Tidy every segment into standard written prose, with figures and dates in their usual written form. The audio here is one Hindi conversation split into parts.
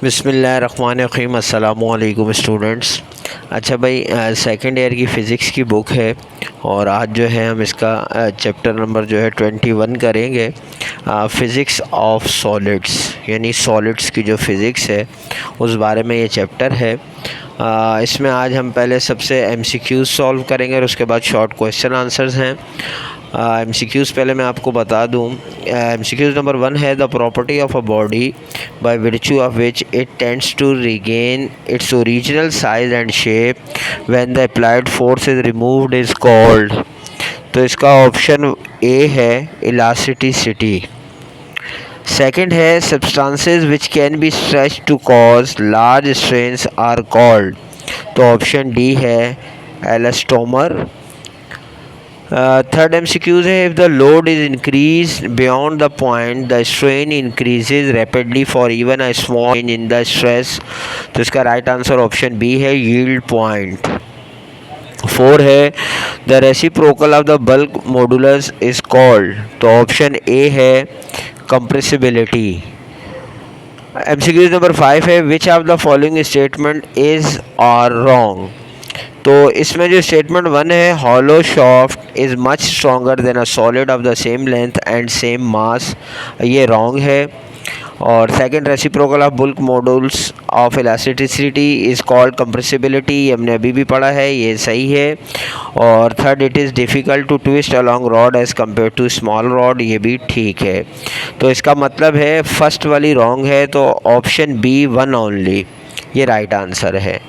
बिस्मिल्लाहिर्रहमानिर्रहीम। अस्सलामुअलैकुम स्टूडेंट्स। अच्छा भाई, सेकंड ईयर की फ़िज़िक्स की बुक है और आज जो है हम इसका चैप्टर नंबर जो है 21 करेंगे। फ़िज़िक्स ऑफ सॉलिड्स, यानी सॉलिड्स की जो फ़िज़िक्स है उस बारे में ये चैप्टर है। इसमें आज हम पहले सबसे MCQs सॉल्व करेंगे और उसके बाद शॉर्ट क्वेश्चन आंसर्स हैं। MCQs पहले मैं आपको बता दूं। MCQs नंबर 1 है the property of a body by virtue of which it tends to regain its original size and shape when the applied force is removed is called। तो इसका ऑप्शन ए है इलास्टिसिटी। सेकंड है substances which can be stretched to cause large strains are called। तो ऑप्शन डी है एलास्टोमर। थर्ड MCQs है if the load is increase beyond the point the strain increases rapidly for even a small change in the stress. तो इसका राइट आंसर ऑप्शन बी है यील्ड पॉइंट। 4 है the reciprocal of the bulk modulus is called. तो ऑप्शन ए है कंप्रेसिबिलिटी। MCQs नंबर 5 है which of the following statement is are wrong. तो इसमें जो स्टेटमेंट 1 है hollow shaft is much stronger than a solid of the same length and same mass, ये रॉन्ग है। और second reciprocal of bulk modulus of elasticity is called compressibility, ये हमने अभी भी पढ़ा है, ये सही है। और third it is difficult to twist a long rod as compare to small rod, ये भी ठीक है। तो इसका मतलब है फर्स्ट वाली रॉन्ग है, तो ऑप्शन बी 1 ओनली ये राइट आंसर है।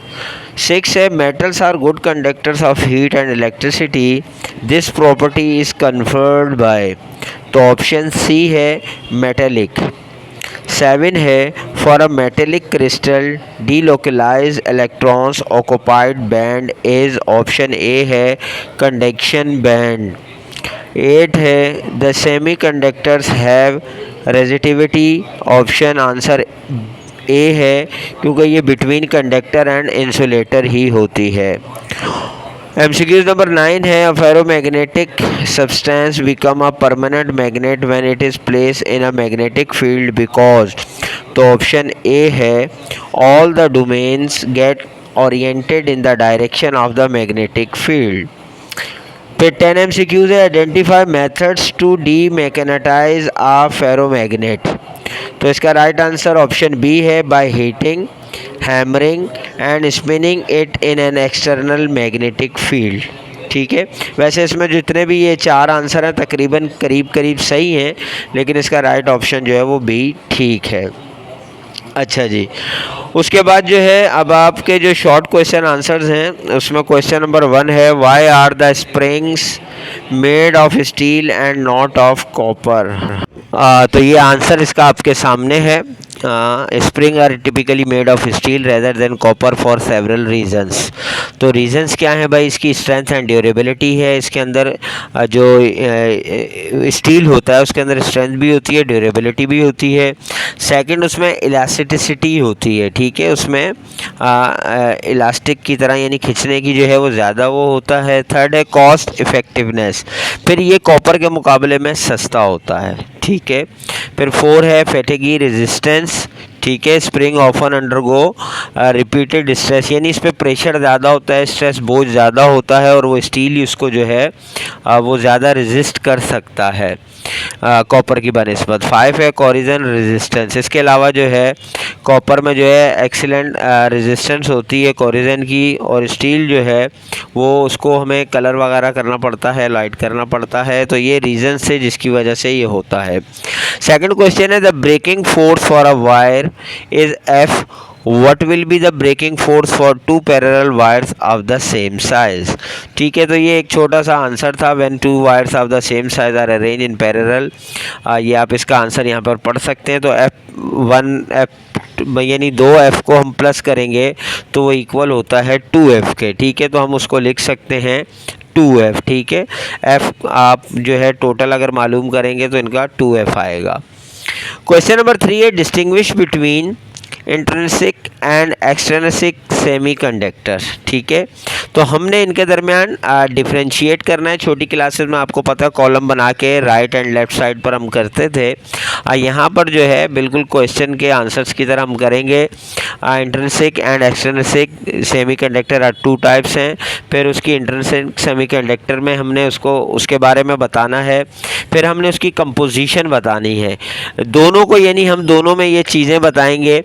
6 है metals are good conductors of heat and electricity, this property is conferred by. तो ऑप्शन सी है मेटेलिक। 7 है for a metallic crystal delocalise electrons occupied band is, option A है कंडक्शन बैंड। 8 है the semi conductors have resistivity, option answer A है क्योंकि ये बिटवीन कंडक्टर एंड इंसुलेटर ही होती है। MCQs नंबर 9 है a ferromagnetic substance become a permanent magnet when it is place in a magnetic field because. तो ऑप्शन ए है all the domains get oriented in the direction of the magnetic field. फिर 10 MCQs है identify methods to demagnetize a ferromagnet. तो इसका राइट आंसर ऑप्शन बी है by heating, hammering and spinning it in an external magnetic field. ठीक है, वैसे इसमें जितने भी ये 4 आंसर हैं तकरीबन करीब करीब सही हैं, लेकिन इसका राइट ऑप्शन जो है वो बी ठीक है। अच्छा जी, उसके बाद जो है अब आपके जो शॉर्ट क्वेश्चन आंसर्स हैं उसमें क्वेश्चन नंबर 1 है why are the springs made of steel and not of copper. तो ये आंसर इसका आपके सामने है। Spring are typically made of steel rather than copper for several reasons. तो रीजंस क्या है भाई, इसकी स्ट्रेंथ एंड ड्यूरेबिलिटी है। इसके अंदर जो स्टील होता है उसके अंदर स्ट्रेंथ भी होती है, ड्यूरेबिलिटी भी होती है। सेकंड उसमें इलास्टिसिटी होती है, ठीक है, उसमें इलास्टिक की तरह यानी खिंचने की जो है वो ज़्यादा वो होता है। थर्ड है कॉस्ट इफ़ेक्टिवनेस, फिर ये कॉपर के मुकाबले में सस्ता होता है, ठीक है। फिर 4 है फैटिगी रेजिस्टेंस, ठीक है, spring often undergo repeated stress, यानी इस पर प्रेशर ज़्यादा होता है, स्ट्रेस बहुत ज़्यादा होता है और वो स्टील उसको जो है वो ज़्यादा रेजिस्ट कर सकता है कॉपर की बनिस्बत। 5 है कोरिजन रेजिस्टेंस, इसके अलावा जो है कॉपर में जो है एक्सीलेंट रेजिस्टेंस होती है कोरिजन की, और स्टील जो है वो उसको हमें कलर वगैरह करना पड़ता है, लाइट करना पड़ता है। तो ये रीज़न से जिसकी वजह से ये होता है। सेकंड क्वेश्चन है the breaking force for a wire is F, what will be the breaking force for two parallel wires of the same size। ठीक है, तो ये एक छोटा सा आंसर था when two wires of the same size are arranged in parallel। ये आप इसका आंसर यहाँ पर पढ़ सकते हैं। तो F1 यानी 2F को हम प्लस करेंगे तो वो इक्वल होता है 2F के, ठीक है, तो हम उसको लिख सकते हैं 2F, ठीक है। F आप जो है टोटल अगर मालूम करेंगे तो इनका 2F आएगा। क्वेश्चन नंबर 3 है distinguish between intrinsic and extrinsic semiconductor. ठीक है, तो हमने इनके दरमियान डिफरेंशिएट करना है। छोटी क्लासेस में आपको पता है कॉलम बना के राइट एंड लेफ्ट साइड पर हम करते थे। यहाँ पर जो है बिल्कुल क्वेश्चन के आंसर्स की तरह हम करेंगे। Intrinsic and extrinsic semiconductor are two types हैं। फिर उसकी इंट्रिंसिक सेमीकंडक्टर में हमने उसके बारे में बताना है। फिर हमने उसकी कंपोजिशन बतानी है दोनों को, यानी हम दोनों में ये चीज़ें बताएंगे।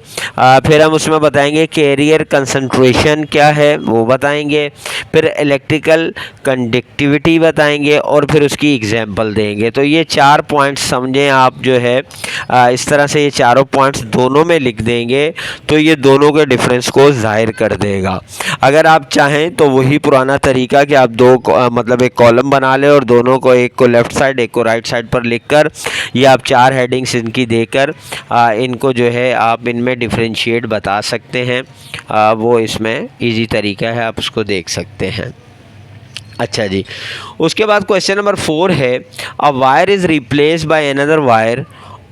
फिर हम उसमें बताएंगे कैरियर कंसंट्रेशन क्या है वो बताएंगे। फिर इलेक्ट्रिकल कंडक्टिविटी बताएंगे और फिर उसकी एग्जांपल देंगे। तो ये 4 पॉइंट्स समझें आप जो है इस तरह से ये चारों पॉइंट्स दोनों में लिख देंगे तो ये दोनों के डिफरेंस को जाहिर कर देगा। अगर आप चाहें तो वही पुराना तरीका कि आप मतलब एक कॉलम बना लें और दोनों को, एक को लेफ़्ट साइड एक को राइट साइड पर लिखकर, या आप 4 हेडिंग्स इनकी देकर इनको जो है आप इनमें डिफरेंशिएट बता सकते हैं। वो इसमें इजी तरीका है, आप उसको देख सकते हैं। अच्छा जी, उसके बाद क्वेश्चन नंबर 4 है, a wire is replace by another wire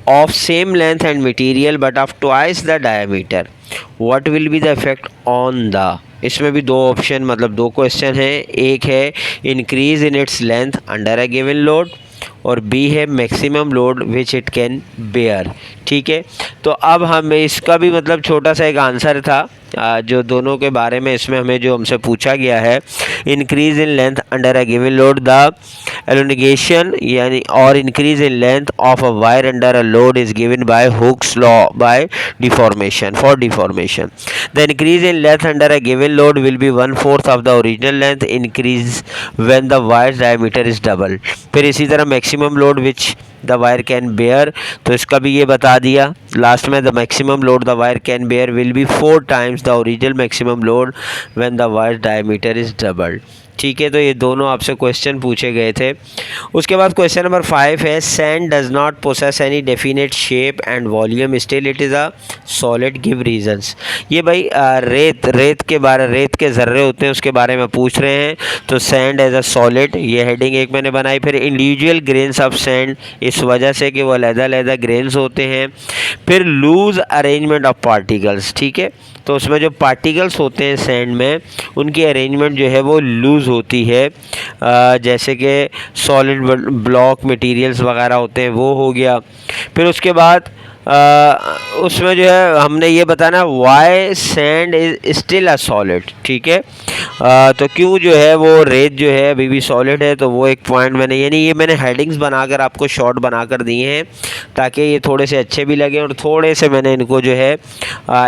of same length and material but of twice the diameter, what will be the effect on the. इसमें भी 2 ऑप्शन, मतलब 2 क्वेश्चन हैं। एक है increase in its length under a given load और बी है maximum load which it can bear. ठीक है, तो अब हम इसका भी मतलब छोटा सा एक आंसर था जो दोनों के बारे में इसमें हमें जो हमसे पूछा गया है। Increase in length under a given load, the elongation यानी और increase in length of a wire under a load is given by Hooke's law by deformation for deformation. The increase in length under a given load will be 1/4 of the original length increase when the wire diameter is double. फिर इसी तरह maximum load which the wire can bear, तो इसका भी ये बता दिया। लास्ट में the maximum load the wire can bear will be 4 times the original maximum load when the wire diameter is double. ठीक है, तो ये दोनों आपसे क्वेश्चन पूछे गए थे। उसके बाद क्वेश्चन नंबर 5 है, sand does not possess any definite shape and volume still it is a solid, give reasons. ये भाई रेत के ज़र्रे होते हैं उसके बारे में पूछ रहे हैं। तो सैंड एज अ सॉलिड, ये हेडिंग एक मैंने बनाई। फिर इंडिविजुअल ग्रेन्स ऑफ सैंड, इस वजह से कि वो अलग-अलग ग्रेन्स होते हैं। फिर लूज अरेंजमेंट ऑफ पार्टिकल्स। ठीक है, तो उसमें जो पार्टिकल्स होते हैं सैंड में उनकी अरेंजमेंट जो है वो लूज़ होती है, जैसे कि सॉलिड ब्लॉक मटेरियल्स वगैरह होते हैं वो हो गया। फिर उसके बाद उसमें जो है हमने ये बताना why sand is still a solid. ठीक है, तो क्यों जो है वो रेत जो है अभी भी सॉलिड है, तो वो एक पॉइंट मैंने, यानी ये मैंने हेडिंग्स बनाकर आपको शॉर्ट बनाकर दिए हैं ताकि ये थोड़े से अच्छे भी लगें और थोड़े से मैंने इनको जो है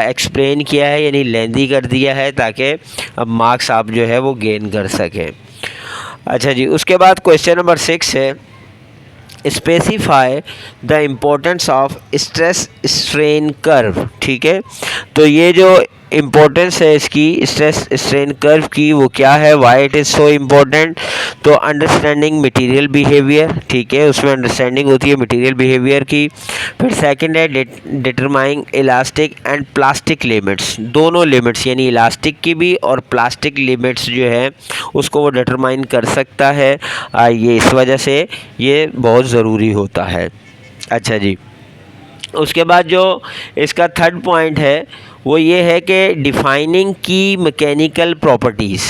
एक्सप्लेन किया है, यानी लेंदी कर दिया है ताकि अब मार्क्स आप जो है वो गेन कर सकें। अच्छा जी, उसके बाद क्वेश्चन नंबर 6 है, specify the importance of stress strain curve. ठीक है, तो ये जो इम्पोर्टेंस है इसकी स्ट्रेस स्ट्रेन कर्व की वो क्या है, why it is so important. तो अंडरस्टैंडिंग मटेरियल बिहेवियर, ठीक है, उसमें अंडरस्टैंडिंग होती है मटेरियल बिहेवियर की। फिर सेकंड है determining elastic and plastic limits, दोनों लिमिट्स यानी इलास्टिक की भी और प्लास्टिक लिमिट्स जो है उसको वो डिटरमाइन कर सकता है। ये इस वजह से ये बहुत ज़रूरी होता है। अच्छा जी, उसके बाद जो इसका थर्ड पॉइंट है वो ये है कि डिफाइनिंग की mechanical properties.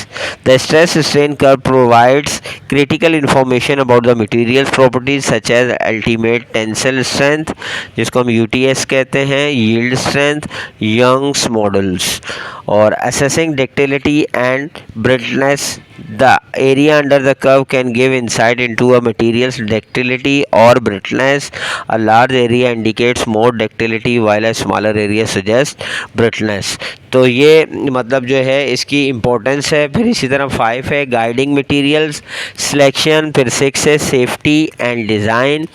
The stress strain curve provides critical information about the materials properties such as ultimate tensile strength, जिसको हम यूटीएस कहते हैं, यील्ड स्ट्रेंथ, यंग्स मॉडल्स, और assessing ductility and brittleness. The area under the curve can give insight into a material's ductility or brittleness. A large area indicates more ductility while a smaller area suggests brittleness. तो ये मतलब जो है इसकी इम्पोर्टेंस है। फिर इसी तरह 5 है गाइडिंग मटेरियल्स सिलेक्शन। फिर 6 है सेफ्टी एंड डिज़ाइन।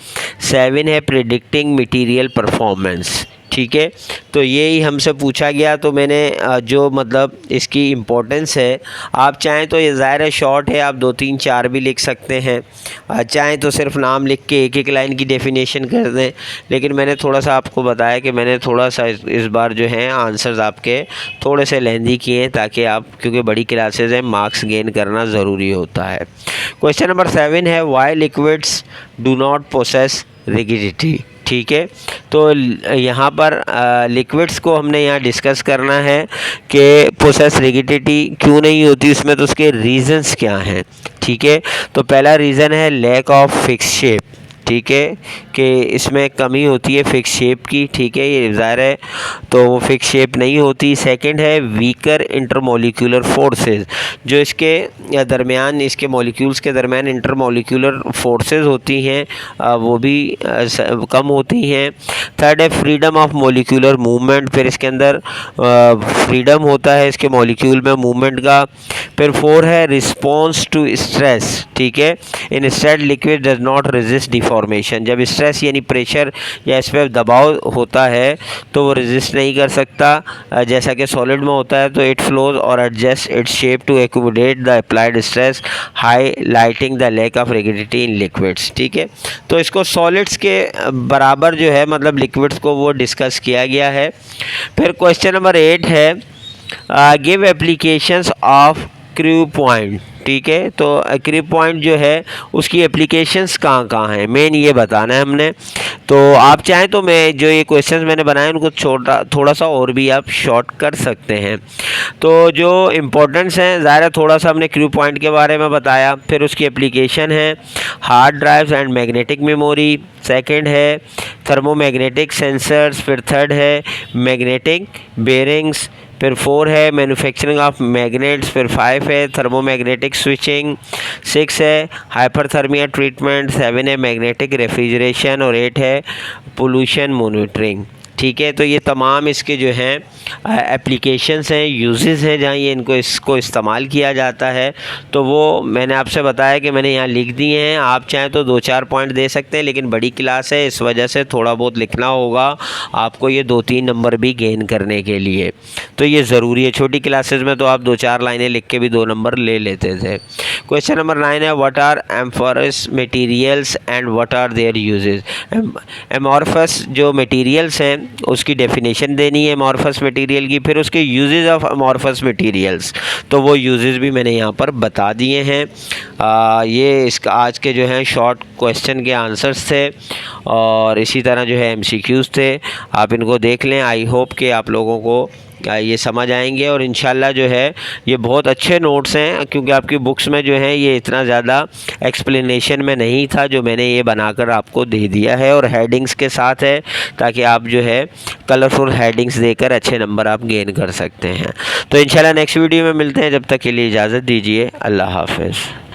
7 है प्रिडिक्टिंग मटेरियल परफॉर्मेंस। ठीक है, तो यही हमसे पूछा गया। तो मैंने जो मतलब इसकी इम्पोर्टेंस है, आप चाहें तो ये ज़ाहिर है शॉर्ट है, आप 2 3 4 भी लिख सकते हैं, चाहें तो सिर्फ नाम लिख के एक एक लाइन की डेफिनेशन कर दें। लेकिन मैंने थोड़ा सा आपको बताया कि मैंने थोड़ा सा इस बार जो है आंसर्स आपके थोड़े से लेंदी किए हैं ताकि आप, क्योंकि बड़ी क्लासेज हैं, मार्क्स गेन करना ज़रूरी होता है। क्वेश्चन नंबर 7 है why liquids do not possess rigidity. ठीक है। तो यहाँ पर लिक्विड्स को हमने यहाँ डिस्कस करना है कि प्रोसेस रिगिडिटी क्यों नहीं होती उसमें, तो उसके रीजंस क्या हैं। ठीक है, तो पहला रीज़न है लैक ऑफ फिक्स शेप। ठीक है, कि इसमें कमी होती है फिक्स शेप की। ठीक है, ये ज़ाहिर है, तो वो फिक्स शेप नहीं होती। सेकंड है वीकर इंटरमोलिकुलर फोर्सेस, जो इसके दरमियान, इसके मॉलिक्यूल्स के दरमियान इंटरमोलिकुलर फोर्सेस होती हैं, वो भी कम होती हैं। थर्ड है फ्रीडम ऑफ मॉलिक्यूलर मूवमेंट, फिर इसके अंदर फ्रीडम होता है इसके मॉलिक्यूल में मूवमेंट का। फिर फोर है रिस्पॉन्स टू स्ट्रेस। ठीक है, instead liquid does not resist deformation, जब स्ट्रेस यानी प्रेशर या इस पर दबाव होता है तो वो रेजिस्ट नहीं कर सकता, जैसा कि सॉलिड में होता है। तो इट फ्लोज और adjust its shape to accumulate the applied stress, highlighting the lack of rigidity in liquids. ठीक है, तो इसको सॉलिड्स के बराबर जो है, मतलब लिक्विड्स को वो डिस्कस किया गया है। फिर क्वेश्चन नंबर 8 है give applications of crew point. ठीक है, तो क्रू पॉइंट जो है उसकी एप्लीकेशंस कहाँ कहाँ हैं, मेन ये बताना है हमने। तो आप चाहें तो मैं जो ये क्वेश्चंस मैंने बनाए उनको थोड़ा सा और भी आप शॉर्ट कर सकते हैं। तो जो इम्पोर्टेंस हैं, ज़ाहिर थोड़ा सा हमने क्रू पॉइंट के बारे में बताया। फिर उसकी एप्लीकेशन है hard drives and magnetic memory. Second है थर्मोमैग्नेटिक सेंसर्स। फिर थर्ड है मैग्नेटिक बेयरिंग्स। फिर 4 है मैन्युफैक्चरिंग ऑफ मैग्नेट्स। फिर 5 है थर्मोमैग्नेटिक स्विचिंग। 6 है हाइपरथर्मिया ट्रीटमेंट। 7 है मैग्नेटिक रेफ्रिजरेशन और 8 है पोल्यूशन मॉनिटरिंग। ठीक है, तो ये तमाम इसके जो हैं एप्लीकेशंस हैं, यूजेस हैं जहाँ ये इसको इस्तेमाल किया जाता है। तो वो मैंने आपसे बताया कि मैंने यहाँ लिख दिए हैं। आप चाहें तो 2-4 पॉइंट दे सकते हैं, लेकिन बड़ी क्लास है इस वजह से थोड़ा बहुत लिखना होगा आपको, ये 2-3 नंबर भी गेन करने के लिए। तो ये ज़रूरी है। छोटी क्लासेस में तो आप 2-4 लाइनें लिख के भी 2 नंबर ले लेते थे। क्वेश्चन नंबर 9 है what are amorphous materials and what are their uses. Amorphous जो मटेरियल्स हैं उसकी डेफिनेशन देनी है अमॉर्फस मटेरियल की। फिर उसके यूजेस ऑफ अमॉर्फस मटेरियल्स, तो वो यूजेस भी मैंने यहाँ पर बता दिए हैं। ये इसका आज के जो हैं शॉर्ट क्वेश्चन के आंसर्स थे और इसी तरह जो है MCQs थे। आप इनको देख लें। आई होप कि आप लोगों को ये समझ आएंगे और इंशाल्लाह जो है ये बहुत अच्छे नोट्स हैं, क्योंकि आपकी बुक्स में जो है ये इतना ज़्यादा एक्सप्लेनेशन में नहीं था जो मैंने ये बनाकर आपको दे दिया है, और हेडिंग्स के साथ है ताकि आप जो है कलरफुल हेडिंग्स देकर अच्छे नंबर आप गेन कर सकते हैं। तो इंशाल्लाह नेक्स्ट वीडियो में मिलते हैं, जब तक के लिए इजाज़त दीजिए। अल्लाह हाफ़िज़।